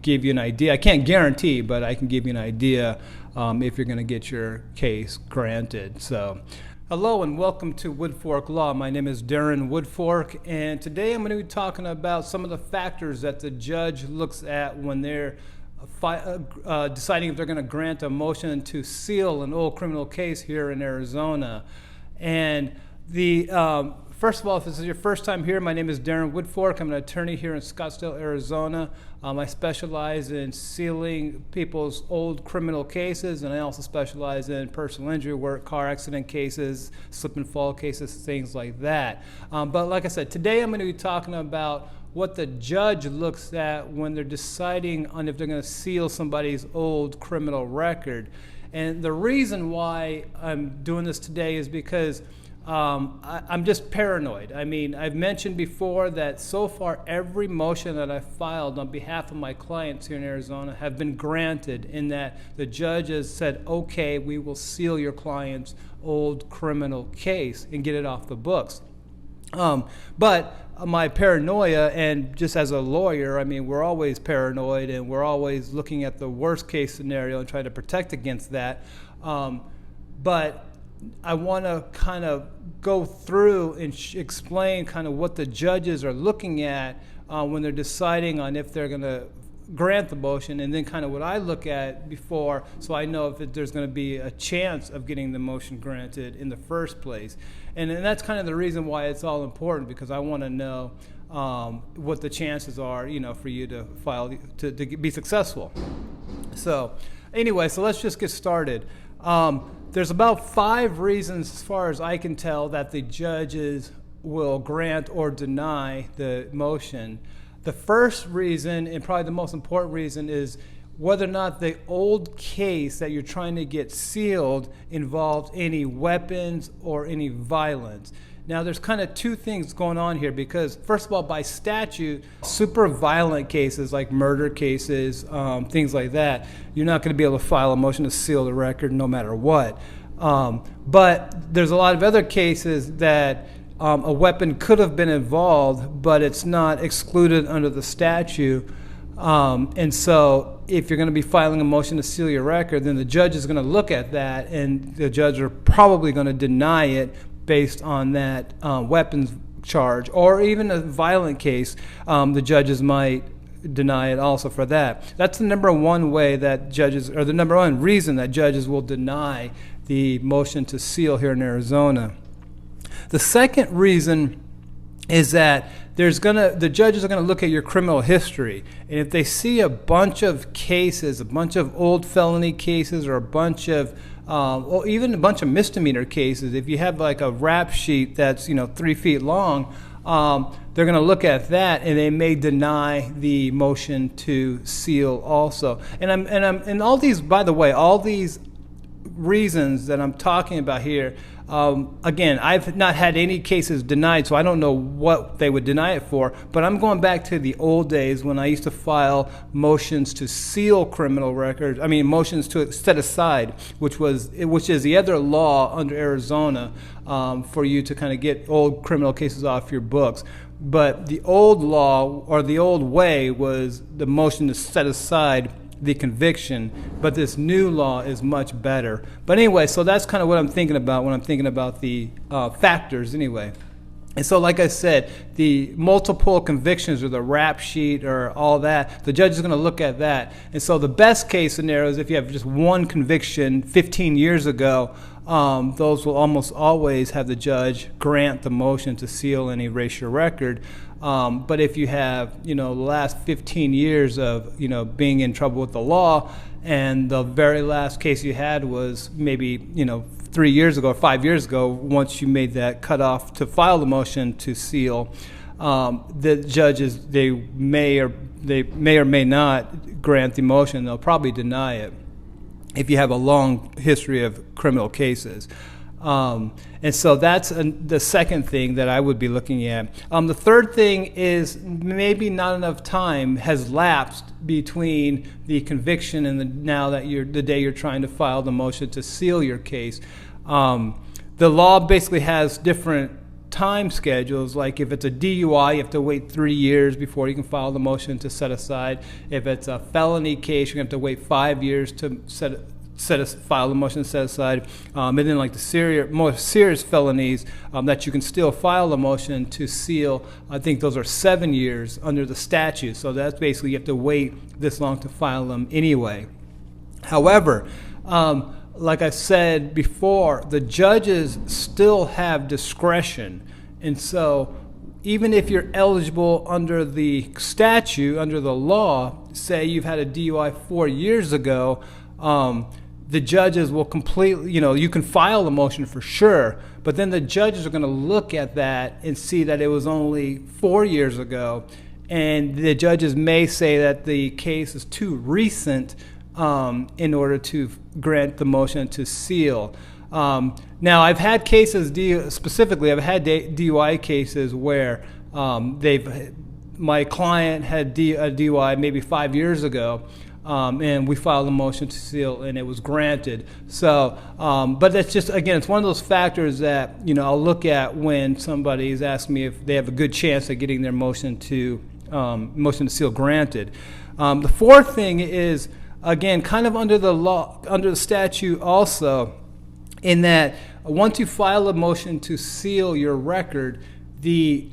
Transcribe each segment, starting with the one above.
give you an idea. I can't guarantee, but I can give you an idea if you're going to get your case granted. So, hello and welcome to Woodfork Law. My name is Darren Woodfork, and today I'm going to be talking about some of the factors that the judge looks at when they're deciding if they're going to grant a motion to seal an old criminal case here in Arizona. And first of all, if this is your first time here, my name is Darren Woodfork. I'm an attorney here in Scottsdale, Arizona. I specialize in sealing people's old criminal cases, and I also specialize in personal injury work, car accident cases, slip and fall cases, things like that. But like I said, today I'm going to be talking about what the judge looks at when they're deciding on if they're going to seal somebody's old criminal record. And the reason why I'm doing this today is because I'm just paranoid. I mean, I've mentioned before that so far every motion that I've filed on behalf of my clients here in Arizona have been granted, in that the judge has said, okay, we will seal your client's old criminal case and get it off the books. But my paranoia, and just as a lawyer, I mean, we're always paranoid and we're always looking at the worst case scenario and trying to protect against that. But I want to kind of go through and explain kind of what the judges are looking at when they're deciding on if they're going to grant the motion, and then kind of what I look at before, so I know if there's going to be a chance of getting the motion granted in the first place. And that's kind of the reason why it's all important, because I want to know what the chances are, for you to file to be successful. So anyway, so let's just get started. There's about 5 reasons, as far as I can tell, that the judges will grant or deny the motion. The first reason, and probably the most important reason, is whether or not the old case that you're trying to get sealed involved any weapons or any violence. Now, there's kind of 2 things going on here, because first of all, by statute, super violent cases like murder cases, things like that, you're not going to be able to file a motion to seal the record no matter what. But there's a lot of other cases that a weapon could have been involved, but it's not excluded under the statute. And so if you're going to be filing a motion to seal your record, then the judge is going to look at that, and the judge are probably going to deny it based on that weapons charge. Or even a violent case, the judges might deny it also for that. That's the number one way that judges, or the number one reason that judges will deny the motion to seal here in Arizona. The second reason is that the judges are going to look at your criminal history, and if they see a bunch of cases, a bunch of old felony cases, or a bunch of or even a bunch of misdemeanor cases, if you have like a rap sheet that's 3 feet long, they're going to look at that, and they may deny the motion to seal also. And all these, by the way, all these reasons that I'm talking about here, again, I've not had any cases denied, so I don't know what they would deny it for, but I'm going back to the old days when I used to file motions to seal criminal records, motions to set aside, which is the other law under Arizona for you to kind of get old criminal cases off your books. But the old law, or the old way, was the motion to set aside the conviction, but this new law is much better. But anyway, so that's kind of what I'm thinking about when I'm thinking about the factors anyway. And so, like I said, the multiple convictions, or the rap sheet, or all that, the judge is going to look at that. And so the best case scenario is if you have just one conviction 15 years ago, those will almost always have the judge grant the motion to seal and erase your record. But if you have, the last 15 years of, being in trouble with the law, and the very last case you had was maybe, 3 years ago or 5 years ago, once you made that cutoff to file the motion to seal, the judges, they may or may not grant the motion. They'll probably deny it if you have a long history of criminal cases. And so that's the second thing that I would be looking at. The third thing is maybe not enough time has lapsed between the conviction and the day you're trying to file the motion to seal your case. The law basically has different time schedules. Like if it's a DUI, you have to wait 3 years before you can file the motion to set aside. If it's a felony case, you have to wait 5 years to file the motion to set aside. And then like the more serious felonies that you can still file a motion to seal, I think those are 7 years under the statute. So that's basically you have to wait this long to file them anyway. However, like I said before, the judges still have discretion. And so even if you're eligible under the statute, under the law, say you've had a DUI 4 years ago, the judges will completely, you can file a motion for sure, but then the judges are going to look at that and see that it was only 4 years ago. And the judges may say that the case is too recent in order to grant the motion to seal. Now, I've had cases, specifically, I've had DUI cases where my client had a DUI maybe 5 years ago, and we filed a motion to seal, and it was granted. So, but that's just, again, it's one of those factors that, I'll look at when somebody is asking me if they have a good chance of getting their motion to seal granted. The fourth thing is, again, kind of under the law, under the statute also, in that once you file a motion to seal your record, the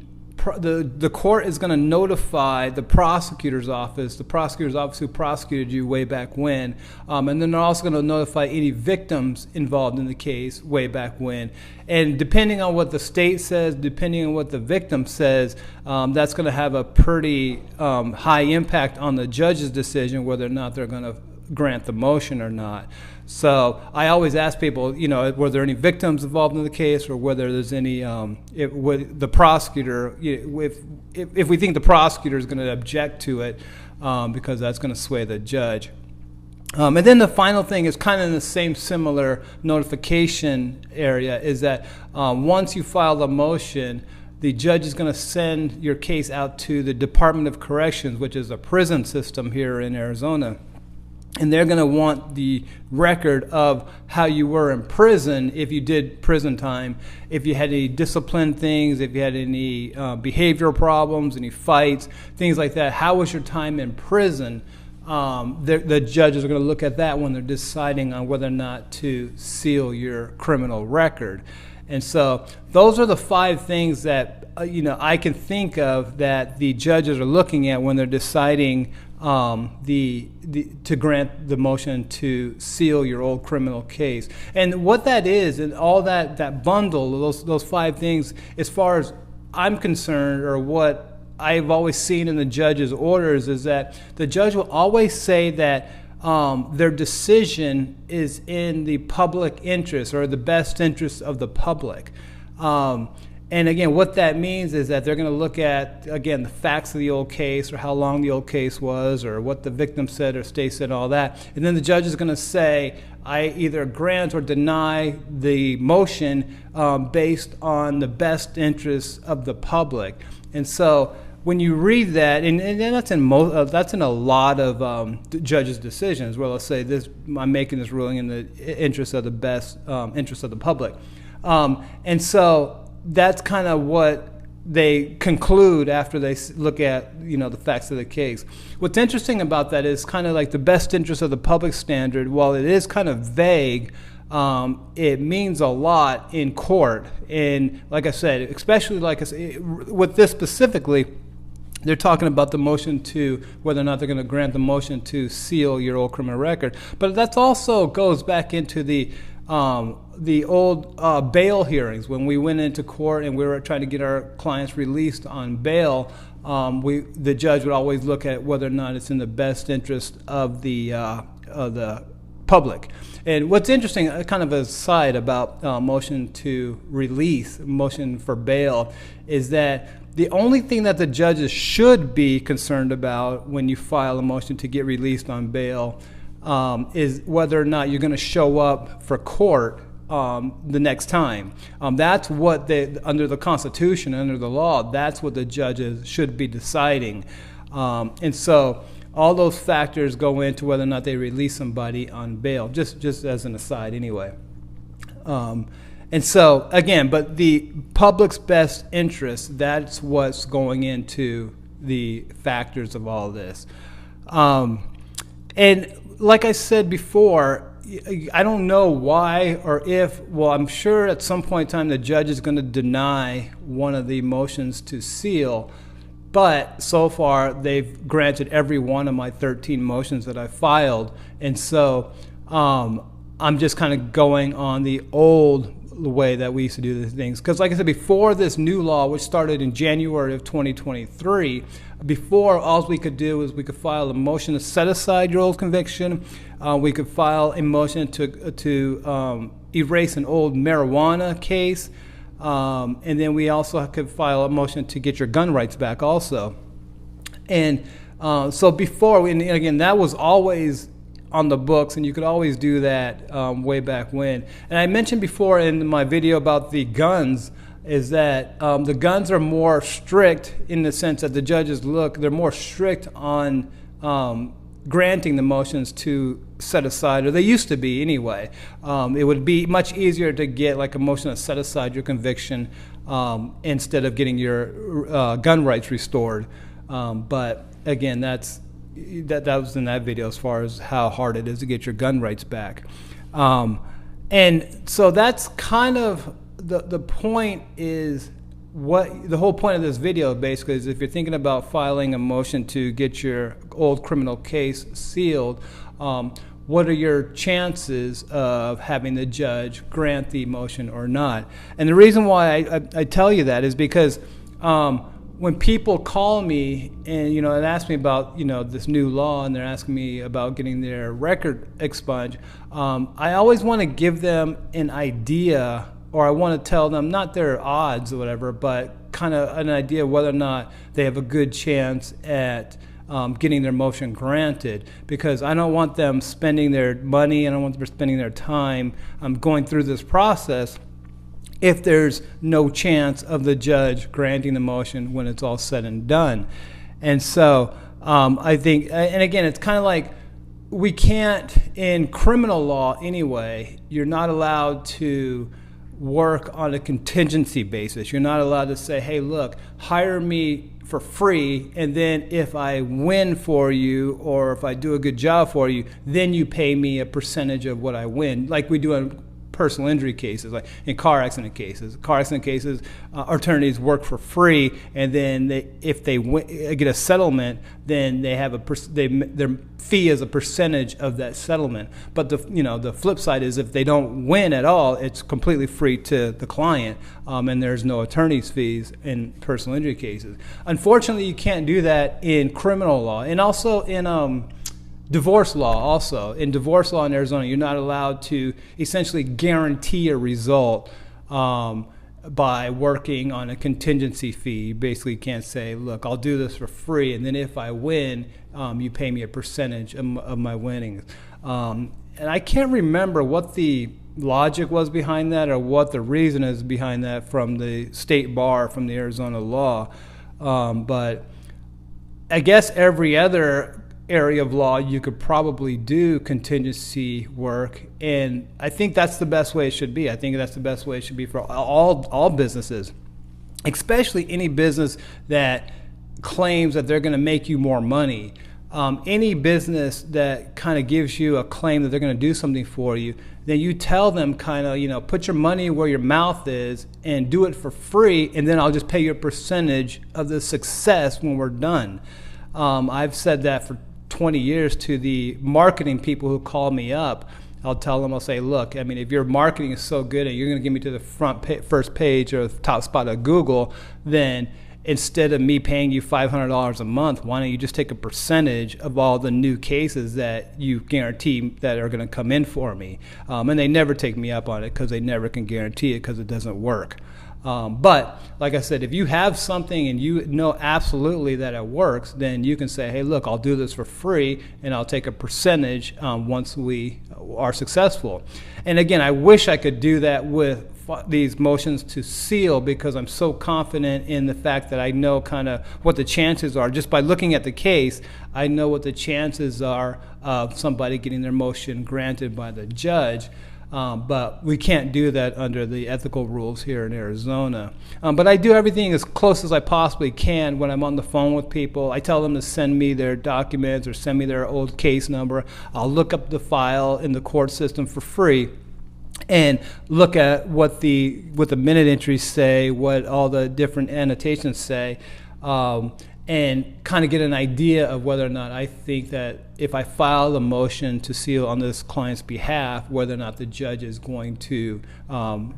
court is going to notify the prosecutor's office who prosecuted you way back when, and then they're also going to notify any victims involved in the case way back when. And depending on what the state says, depending on what the victim says, that's going to have a pretty high impact on the judge's decision whether or not they're going to grant the motion or not. So I always ask people, were there any victims involved in the case, or whether there's any, would the prosecutor, if we think the prosecutor is going to object to it, because that's going to sway the judge. And then the final thing is kind of in the same similar notification area, is that once you file the motion, the judge is going to send your case out to the Department of Corrections, which is a prison system here in Arizona. And they're going to want the record of how you were in prison, if you did prison time, if you had any discipline things, if you had any behavioral problems, any fights, things like that. How was your time in prison? The judges are going to look at that when they're deciding on whether or not to seal your criminal record. And so those are the 5 things that I can think of that the judges are looking at when they're deciding to grant the motion to seal your old criminal case. And what that is, and all that bundle, those 5 things, as far as I'm concerned, or what I've always seen in the judge's orders, is that the judge will always say that their decision is in the public interest, or the best interest of the public. And again, what that means is that they're going to look at, again, the facts of the old case, or how long the old case was, or what the victim said or state said, all that. And then the judge is going to say, I either grant or deny the motion based on the best interests of the public. And so when you read that, and that's in a lot of judges' decisions, where they'll say, I'm making this ruling in the interest of the best interest of the public. And so that's kind of what they conclude after they look at the facts of the case. What's interesting about that is kind of like the best interest of the public standard. While it is kind of vague, it means a lot in court. And like I said, especially with this specifically, they're talking about the motion to whether or not they're going to grant the motion to seal your old criminal record. But that also goes back into the old bail hearings. When we went into court and we were trying to get our clients released on bail, the judge would always look at whether or not it's in the best interest of the public. And what's interesting, kind of a side about motion to release, motion for bail, is that the only thing that the judges should be concerned about when you file a motion to get released on bail is whether or not you're going to show up for court the next time. That's what under the Constitution, under the law, that's what the judges should be deciding. And so all those factors go into whether or not they release somebody on bail, just as an aside anyway. And so, again, but the public's best interest, that's what's going into the factors of all this. And like I said before, I don't know why or if, well, I'm sure at some point in time the judge is going to deny one of the motions to seal, but so far they've granted every one of my 13 motions that I filed. And so I'm just kind of going on the old way that we used to do these things. Because like I said, before this new law, which started in January of 2023, before all we could do is we could file a motion to set aside your old conviction. We could file a motion to erase an old marijuana case. And then we also could file a motion to get your gun rights back also. And so before, and again, that was always on the books, and you could always do that way back when. And I mentioned before in my video about the guns is that the guns are more strict in the sense that the judges they're more strict on granting the motions to set aside, or they used to be anyway. It would be much easier to get like a motion to set aside your conviction instead of getting your gun rights restored. But again, that was in that video as far as how hard it is to get your gun rights back. And so that's kind of the point is what the whole point of this video basically is if you're thinking about filing a motion to get your old criminal case sealed, what are your chances of having the judge grant the motion or not? And the reason why I tell you that is because when people call me and and ask me about this new law and they're asking me about getting their record expunged, I always want to give them an idea, or I want to tell them not their odds or whatever, but kind of an idea of whether or not they have a good chance at getting their motion granted, because I don't want them spending their money, and I don't want them spending their time going through this process if there's no chance of the judge granting the motion when it's all said and done. And so I think, and again, it's kind of like we can't, in criminal law anyway, you're not allowed to work on a contingency basis. You're not allowed to say, hey, look, hire me for free, and then if I win for you or if I do a good job for you, then you pay me a percentage of what I win, like we do in personal injury cases, like in car accident cases. Attorneys work for free, and then if they get a settlement, then they have their fee is a percentage of that settlement. But the flip side is if they don't win at all, it's completely free to the client, and there's no attorney's fees in personal injury cases. Unfortunately, you can't do that in criminal law, and also in divorce law also. In divorce law in Arizona, you're not allowed to essentially guarantee a result by working on a contingency fee. You basically can't say, look, I'll do this for free, and then if I win, you pay me a percentage of my winnings. And I can't remember what the logic was behind that or what the reason is behind that from the state bar, from the Arizona law. But I guess every other area of law you could probably do contingency work, and I think that's the best way it should be. I think that's the best way it should be for all businesses, especially any business that claims that they're going to make you more money. Any business that kind of gives you a claim that they're going to do something for you, then you tell them kind of, put your money where your mouth is and do it for free, and then I'll just pay you a percentage of the success when we're done. I've said that for 20 years to the marketing people who call me up. I'll tell them, I'll say, look, I mean, if your marketing is so good and you're going to get me to the first page or the top spot of Google, then instead of me paying you $500 a month, why don't you just take a percentage of all the new cases that you guarantee that are going to come in for me? And they never take me up on it because they never can guarantee it because it doesn't work. But like I said, if you have something and you know absolutely that it works, then you can say, hey, look, I'll do this for free and I'll take a percentage once we are successful. And again, I wish I could do that with these motions to seal, because I'm so confident in the fact that I know kind of what the chances are. Just by looking at the case, I know what the chances are of somebody getting their motion granted by the judge. But we can't do that under the ethical rules here in Arizona. But I do everything as close as I possibly can when I'm on the phone with people. I tell them to send me their documents or send me their old case number. I'll look up the file in the court system for free and look at what the minute entries say, what all the different annotations say, and kind of get an idea of whether or not I think that if I file a motion to seal on this client's behalf, whether or not the judge is going to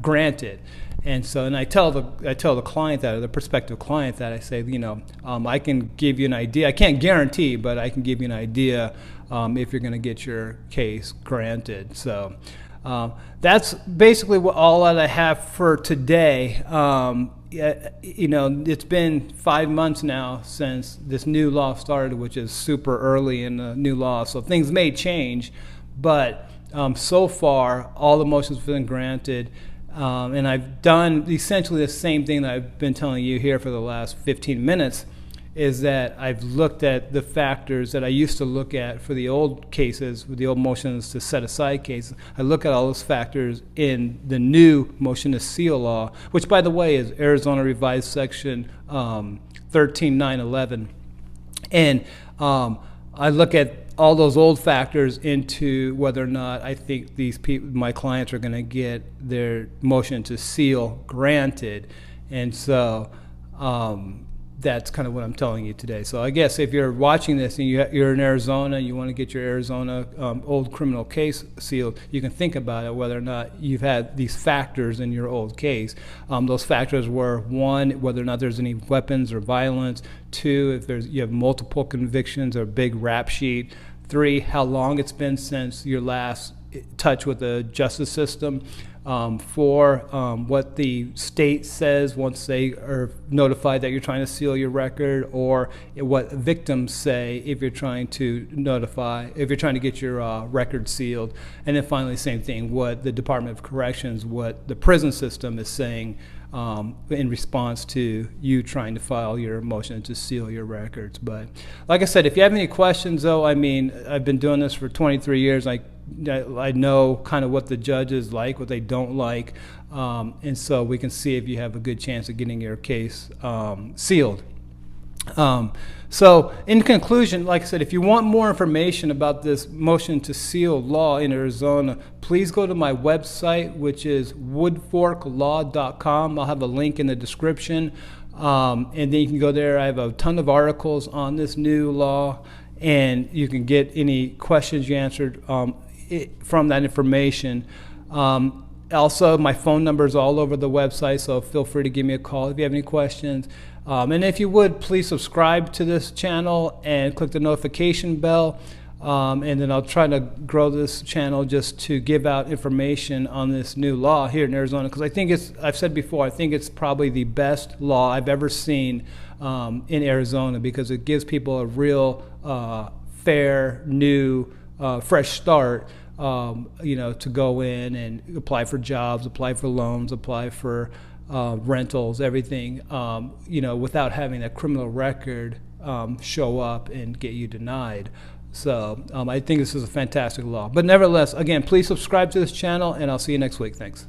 grant it. And so, and I tell the client that, or the prospective client that, I say, I can give you an idea. I can't guarantee, but I can give you an idea if you're going to get your case granted. So that's basically all that I have for today. It's been 5 months now since this new law started, which is super early in the new law. So things may change, but so far all the motions have been granted. And I've done essentially the same thing that I've been telling you here for the last 15 minutes, is that I've looked at the factors that I used to look at for the old cases, with the old motions to set aside cases. I look at all those factors in the new motion to seal law, which, by the way, is Arizona Revised Section 13911. And I look at all those old factors into whether or not I think these people, my clients, are going to get their motion to seal granted. And so that's kind of what I'm telling you today. So I guess if you're watching this and you're in Arizona and you want to get your Arizona old criminal case sealed, you can think about it, whether or not you've had these factors in your old case. Those factors were: 1, whether or not there's any weapons or violence; 2, if you have multiple convictions or big rap sheet; 3, how long it's been since your last touch with the justice system; 4, what the state says once they are notified that you're trying to seal your record, or what victims say if you're trying to get your record sealed; and then finally, same thing, what the Department of Corrections, what the prison system is saying in response to you trying to file your motion to seal your records. But like I said, if you have any questions, though, I mean, I've been doing this for 23 years. I know kind of what the judges like, what they don't like, and so we can see if you have a good chance of getting your case sealed. So in conclusion, like I said, if you want more information about this motion to seal law in Arizona, please go to my website, which is woodforklaw.com. I'll have a link in the description, and then you can go there. I have a ton of articles on this new law, and you can get any questions you answered from that information. Also, my phone number is all over the website, so feel free to give me a call if you have any questions. And if you would, please subscribe to this channel and click the notification bell. And then I'll try to grow this channel just to give out information on this new law here in Arizona, because I think I've said before, I think it's probably the best law I've ever seen in Arizona, because it gives people a real fair, new, fresh start, to go in and apply for jobs, apply for loans, apply for rentals, everything, without having a criminal record show up and get you denied. So I think this is a fantastic law. But nevertheless, again, please subscribe to this channel, and I'll see you next week. Thanks.